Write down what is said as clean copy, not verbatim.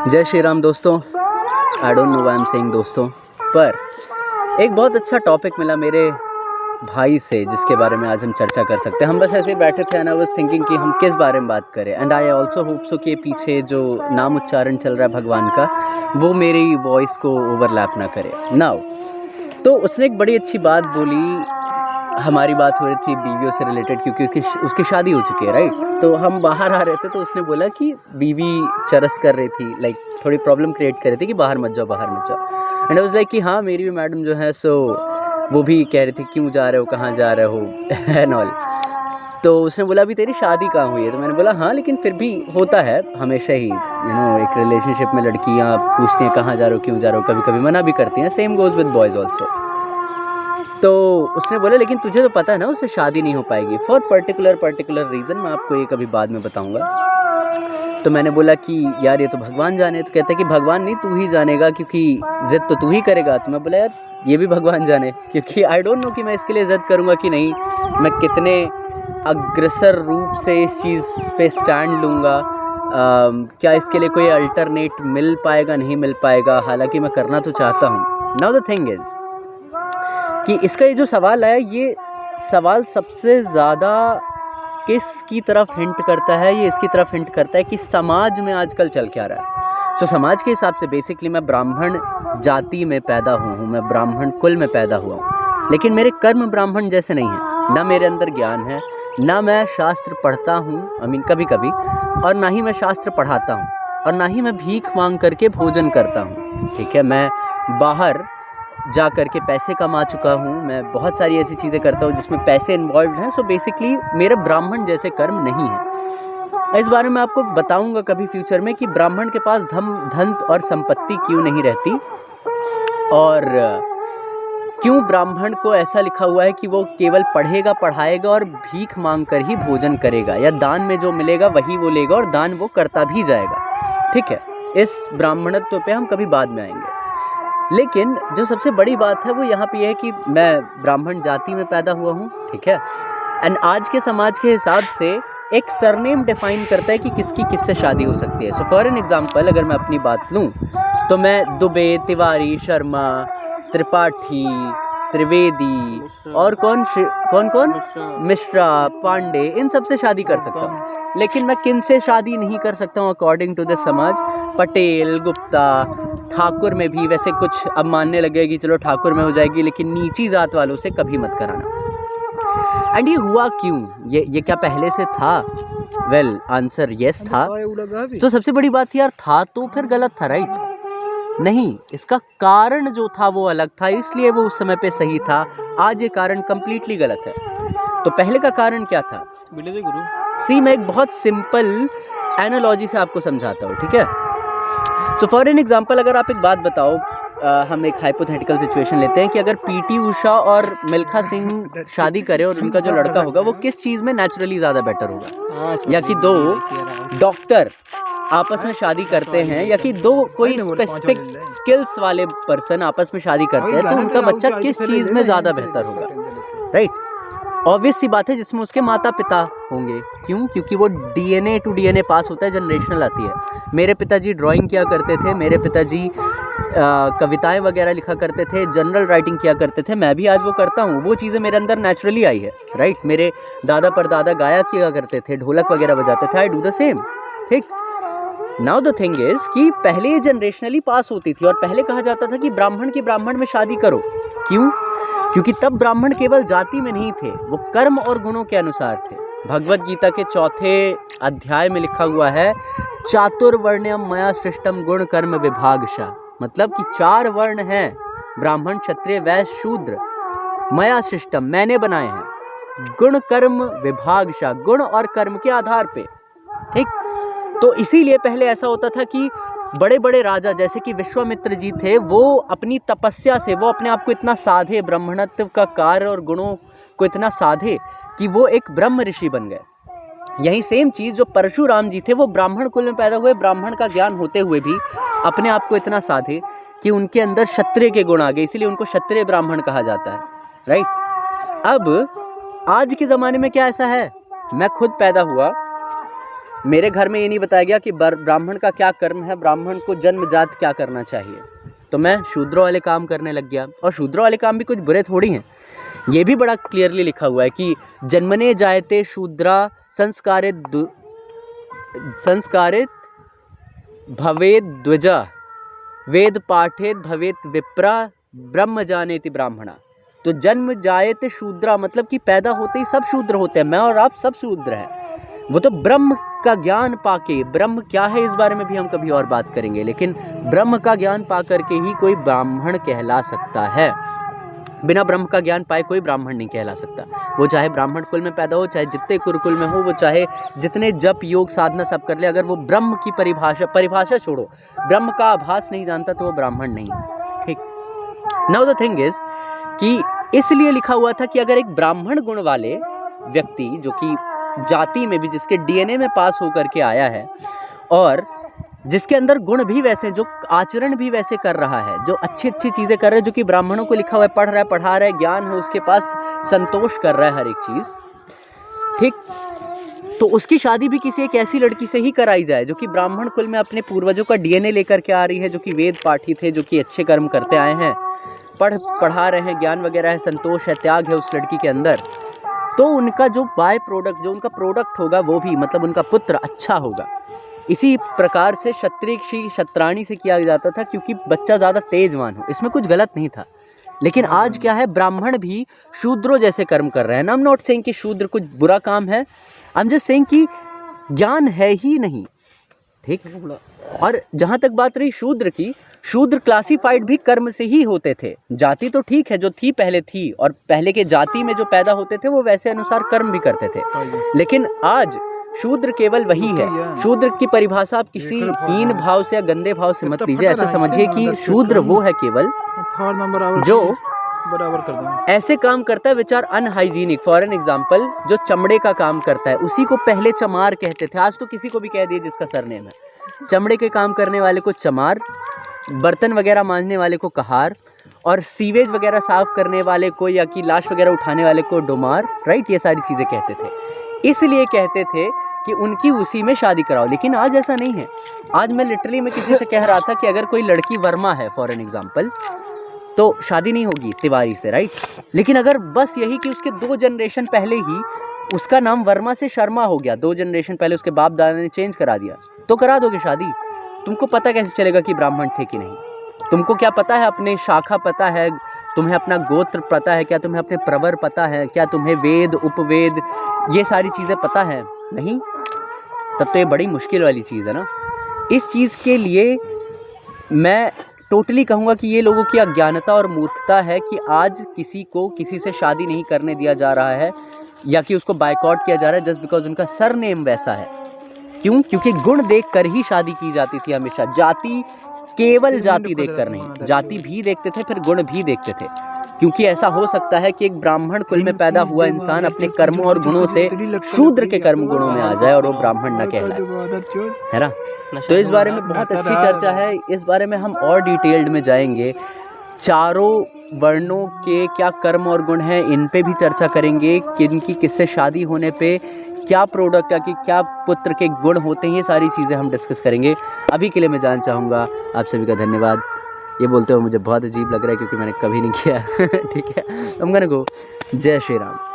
जय श्री राम दोस्तों। I don't know why I am saying दोस्तों, पर एक बहुत अच्छा टॉपिक मिला मेरे भाई से जिसके बारे में आज हम चर्चा कर सकते हैं। हम बस ऐसे ही बैठे थे एंड आई वाज थिंकिंग कि हम किस बारे में बात करें, and I also hope so कि पीछे जो नाम उच्चारण चल रहा है भगवान का वो मेरी वॉइस को ओवरलैप ना करे। नाउ तो उसने एक बड़ी अच्छी बात बोली। हमारी बात हो रही थी बीवियों से रिलेटेड, क्योंकि उसकी शादी हो चुकी है, राइट। तो हम बाहर आ रहे थे तो उसने बोला कि बीवी चरस कर रही थी, लाइक थोड़ी प्रॉब्लम क्रिएट कर रही थी कि बाहर मत जाओ बाहर मत जाओ। एंड आई वाज लाइक कि हाँ मेरी भी मैडम जो है सो वो भी कह रही थी क्यों जा रहे हो, कहाँ जा रहे हो एंड ऑल। तो उसने बोला अभी तेरी शादी कहाँ हुई है, तो मैंने बोला हाँ लेकिन फिर भी होता है हमेशा ही एक रिलेशनशिप में लड़कियाँ पूछती हैं कहाँ जा रहे हो क्यों जा रहे हो, कभी कभी मना भी करती हैं। Same goes with boys also. तो उसने बोला लेकिन तुझे तो पता है ना उससे शादी नहीं हो पाएगी फॉर पर्टिकुलर रीज़न, मैं आपको ये कभी बाद में बताऊंगा। तो मैंने बोला कि यार ये तो भगवान जाने। तो कहते हैं कि भगवान नहीं तू ही जानेगा क्योंकि ज़िद तो तू ही करेगा। तो मैं बोला यार ये भी भगवान जाने, क्योंकि आई डोंट नो कि मैं इसके लिए ज़िद करूँगा कि नहीं, मैं कितने अग्रसर रूप से इस चीज़ पे स्टैंड लूँगा। क्या इसके लिए कोई अल्टरनेट मिल पाएगा नहीं मिल पाएगा, हालांकि मैं करना तो चाहता हूँ। नाउ द थिंग इज़ कि इसका ये जो सवाल है, ये सवाल सबसे ज़्यादा किसकी तरफ हिंट करता है, ये इसकी तरफ हिंट करता है कि समाज में आजकल चल क्या रहा है। तो समाज के हिसाब से बेसिकली मैं ब्राह्मण जाति में पैदा हुआ हूँ, मैं ब्राह्मण कुल में पैदा हुआ हूँ, लेकिन मेरे कर्म ब्राह्मण जैसे नहीं हैं। ना मेरे अंदर ज्ञान है, ना मैं शास्त्र पढ़ता हूँ कभी कभी, और ना ही मैं शास्त्र पढ़ाता हूँ, और ना ही मैं भीख मांग करके भोजन करता हूँ। ठीक है, मैं बाहर जा कर के पैसे कमा चुका हूँ, मैं बहुत सारी ऐसी चीज़ें करता हूँ जिसमें पैसे इन्वॉल्व हैं। सो बेसिकली मेरे ब्राह्मण जैसे कर्म नहीं हैं। इस बारे में आपको बताऊँगा कभी फ्यूचर में कि ब्राह्मण के पास धन और संपत्ति क्यों नहीं रहती, और क्यों ब्राह्मण को ऐसा लिखा हुआ है कि वो केवल पढ़ेगा पढ़ाएगा और भीख मांग कर ही भोजन करेगा, या दान में जो मिलेगा वही वो लेगा और दान वो करता भी जाएगा। ठीक है, इस ब्राह्मणत्व पे हम कभी बाद में आएंगे। लेकिन जो सबसे बड़ी बात है वो यहाँ पे है कि मैं ब्राह्मण जाति में पैदा हुआ हूँ। ठीक है, एंड आज के समाज के हिसाब से एक सरनेम डिफाइन करता है कि किसकी किससे शादी हो सकती है। सो फॉर एन एग्जांपल अगर मैं अपनी बात लूँ तो मैं दुबे, तिवारी, शर्मा, त्रिपाठी, त्रिवेदी और कौन मिश्रा, पांडे, इन सब से शादी कर सकता हूँ। लेकिन मैं किन से शादी नहीं कर सकता हूँ अकॉर्डिंग टू दिस समाज? पटेल, गुप्ता, ठाकुर में भी वैसे कुछ अब मानने लगे कि चलो ठाकुर में हो जाएगी, लेकिन नीची जात वालों से कभी मत कराना। एंड ये हुआ क्यों? ये क्या पहले से था? वेल आंसर यस था। तो सबसे बड़ी बात यार था तो फिर गलत था, राइट? नहीं, इसका कारण जो था वो अलग था, इसलिए वो उस समय पे सही था। आज ये कारण कंप्लीटली गलत है। तो पहले का कारण क्या था? सी मैं एक बहुत सिंपल एनालॉजी से आपको समझाता हूँ। ठीक है, सो फॉर एन एग्जाम्पल अगर आप एक बात बताओ, हम एक हाइपोथेटिकल सिचुएशन लेते हैं कि अगर पीटी उषा और मिल्खा सिंह शादी करें और उनका जो लड़का होगा वो किस चीज़ में नेचुरली ज़्यादा बेटर होगा, या कि दो डॉक्टर आपस में शादी करते हैं, या कि दो कोई स्पेसिफिक स्किल्स वाले पर्सन आपस में शादी करते हैं, तो उनका बच्चा किस चीज़ में ज़्यादा बेहतर होगा? राइट, ऑब्वियस सी बात है जिसमें उसके माता पिता होंगे। क्यों? क्योंकि वो डीएनए टू डीएनए पास होता है, जनरेशनल आती है। मेरे पिताजी ड्राइंग किया करते थे, मेरे पिताजी कविताएं वगैरह लिखा करते थे, जनरल राइटिंग किया करते थे, मैं भी आज वो करता हूँ। वो चीज़ें मेरे अंदर नेचुरली आई है, राइट। मेरे दादा परदादा गाया किया करते थे, ढोलक वगैरह बजाते थे, आई डू द सेम। ठीक, नाउ द थिंग इज कि पहले ये जनरेशनली पास होती थी, और पहले कहा जाता था कि ब्राह्मण की ब्राह्मण में शादी करो। क्यों? क्योंकि तब ब्राह्मण केवल जाति में नहीं थे, वो कर्म और गुणों के अनुसार थे। भगवद गीता के 4थे अध्याय में लिखा हुआ है चातुर्वर्ण्यम मया सृष्टम गुण कर्म विभागशः, मतलब कि 4 वर्ण हैं, ब्राह्मण, क्षत्रिय, वैश्य, शूद्र, मया सृष्टम, मैंने बनाए हैं, गुण कर्म विभागशः, गुण और कर्म के आधार पे। ठीक, तो इसीलिए पहले ऐसा होता था कि बड़े बड़े राजा जैसे कि विश्वामित्र जी थे, वो अपनी तपस्या से वो अपने आप को इतना साधे, ब्राह्मणत्व का कार्य और गुणों को इतना साधे कि वो एक ब्रह्म ऋषि बन गए। यही सेम चीज़ जो परशुराम जी थे, वो ब्राह्मण कुल में पैदा हुए, ब्राह्मण का ज्ञान होते हुए भी अपने आप को इतना साधे कि उनके अंदर क्षत्रिय के गुण आ गए, इसीलिए उनको क्षत्रिय ब्राह्मण कहा जाता है, राइट। अब आज के ज़माने में क्या ऐसा है? मैं खुद पैदा हुआ मेरे घर में ये नहीं बताया गया कि ब्राह्मण का क्या कर्म है, ब्राह्मण को जन्मजात क्या करना चाहिए। तो मैं शूद्रों वाले काम करने लग गया, और शूद्रों वाले काम भी कुछ बुरे थोड़ी हैं। ये भी बड़ा क्लियरली लिखा हुआ है कि जन्मने जायते शूद्रा संस्कारित भवेद द्विजा वेद पाठेद भवेत विप्रा ब्रह्म जानेति ब्राह्मणा। तो जन्म जायते शूद्रा मतलब कि पैदा होते ही सब शूद्र होते हैं, मैं और आप सब शूद्र हैं। वो तो ब्रह्म का ज्ञान पाके, ब्रह्म क्या है इस बारे में भी हम कभी और बात करेंगे, लेकिन ब्रह्म का ज्ञान पा करके ही कोई ब्राह्मण कहला सकता है। बिना ब्रह्म का ज्ञान पाए कोई ब्राह्मण नहीं कहला सकता। वो चाहे ब्राह्मण कुल में पैदा हो, चाहे जितने कुरुकुल में हो, वो चाहे जितने जप योग साधना सब कर ले, अगर वो ब्रह्म की परिभाषा छोड़ो, ब्रह्म का आभास नहीं जानता तो वो ब्राह्मण नहीं। ठीक। नाउ द थिंग इज कि इसलिए लिखा हुआ था कि अगर एक ब्राह्मण गुण वाले व्यक्ति जो कि जाति में भी, जिसके डीएनए में पास होकर के आया है और जिसके अंदर गुण भी वैसे, जो आचरण भी वैसे कर रहा है, जो अच्छी अच्छी चीज़ें कर रहा है, जो कि ब्राह्मणों को लिखा हुआ है, पढ़ रहा है, पढ़ा रहा है, ज्ञान है उसके पास, संतोष कर रहा है हर एक चीज़, ठीक, तो उसकी शादी भी किसी एक ऐसी लड़की से ही कराई जाए जो कि ब्राह्मण कुल में अपने पूर्वजों का डीएनए लेकर के आ रही है, जो कि वेद पाठी थे, जो कि अच्छे कर्म करते आए हैं, पढ़ा रहे हैं, ज्ञान वगैरह है, संतोष है, त्याग है उस लड़की के अंदर, तो उनका जो बाय प्रोडक्ट, जो उनका प्रोडक्ट होगा वो भी, मतलब उनका पुत्र अच्छा होगा। इसी प्रकार से क्षत्रिय क्षत्राणी से किया जाता था क्योंकि बच्चा ज़्यादा तेजवान हो, इसमें कुछ गलत नहीं था। लेकिन आज क्या है, ब्राह्मण भी शूद्रों जैसे कर्म कर रहे हैं। आई एम नॉट सेइंग कि शूद्र कुछ बुरा काम है, आई एम जस्ट सेइंग कि ज्ञान है ही नहीं, ठीक। और जहाँ तक बात रही शूद्र की, शूद्र क्लासिफाइड भी कर्म से ही होते थे। जाति तो ठीक है जो थी पहले थी, और पहले के जाति में जो पैदा होते थे वो वैसे अनुसार कर्म भी करते थे, लेकिन आज शूद्र केवल वही है। शूद्र की परिभाषा आप किसी हीन भाव से या गंदे भाव से मत लीजिए, ऐसे समझिए कि शूद्र वो है केवल जो ऐसे काम करता है which are unhygienic. For an example, जो चमड़े का काम करता है उसी को पहले चमार कहते थे, आज तो किसी को भी कह दिए जिसका सरनेम है। चमड़े के काम करने वाले को चमार, बर्तन वगैरह मांजने वाले को कहार, और सीवेज वगैरह साफ करने वाले को या कि लाश वगैरह उठाने वाले को डोमार, राइट, ये सारी चीज़ें कहते थे। इसलिए कहते थे कि उनकी उसी में शादी कराओ, लेकिन आज ऐसा नहीं है। आज मैं लिटरली मैं किसी से कह रहा था कि अगर कोई लड़की वर्मा है फॉर एन एग्जाम्पल, तो शादी नहीं होगी तिवारी से, राइट, लेकिन अगर बस यही कि उसके 2 जनरेशन पहले ही उसका नाम वर्मा से शर्मा हो गया, 2 जनरेशन पहले उसके बाप दादा ने चेंज करा दिया, तो करा दोगे शादी? तुमको पता कैसे चलेगा कि ब्राह्मण थे कि नहीं? तुमको क्या पता है, अपने शाखा पता है, तुम्हें अपना गोत्र पता है क्या, तुम्हें अपने प्रवर पता है क्या, तुम्हें वेद उपवेद ये सारी चीज़ें पता है? नहीं। तब तो ये बड़ी मुश्किल वाली चीज़ है ना। इस चीज़ के लिए मैं टोटली कहूँगा कि ये लोगों की अज्ञानता और मूर्खता है कि आज किसी को किसी से शादी नहीं करने दिया जा रहा है, या कि उसको बायकॉट किया जा रहा है जस्ट बिकॉज उनका सरनेम वैसा है। क्यों? क्योंकि गुण देख कर ही शादी की जाती थी हमेशा। जाति, केवल जाति देखकर नहीं, जाति भी देखते थे, फिर गुण भी देखते थे, क्योंकि ऐसा हो सकता है कि एक ब्राह्मण कुल में पैदा हुआ इंसान अपने कर्मों और गुणों से शूद्र के कर्म गुणों में आ जाए और वो ब्राह्मण न कहलाए, है ना। तो इस बारे में बहुत अच्छी चर्चा है, इस बारे में हम और डिटेल्ड में जाएंगे। चारों वर्णों के क्या कर्म और गुण हैं, इन पे भी चर्चा करेंगे, किनकी किससे शादी होने पे क्या प्रोडक्ट या कि क्या पुत्र के गुण होते हैं, ये सारी चीज़ें हम डिस्कस करेंगे। अभी के लिए मैं जानना चाहूँगा आप सभी का धन्यवाद। ये बोलते हुए मुझे बहुत अजीब लग रहा है क्योंकि मैंने कभी नहीं किया ठीक है, I'm gonna go। जय श्री राम।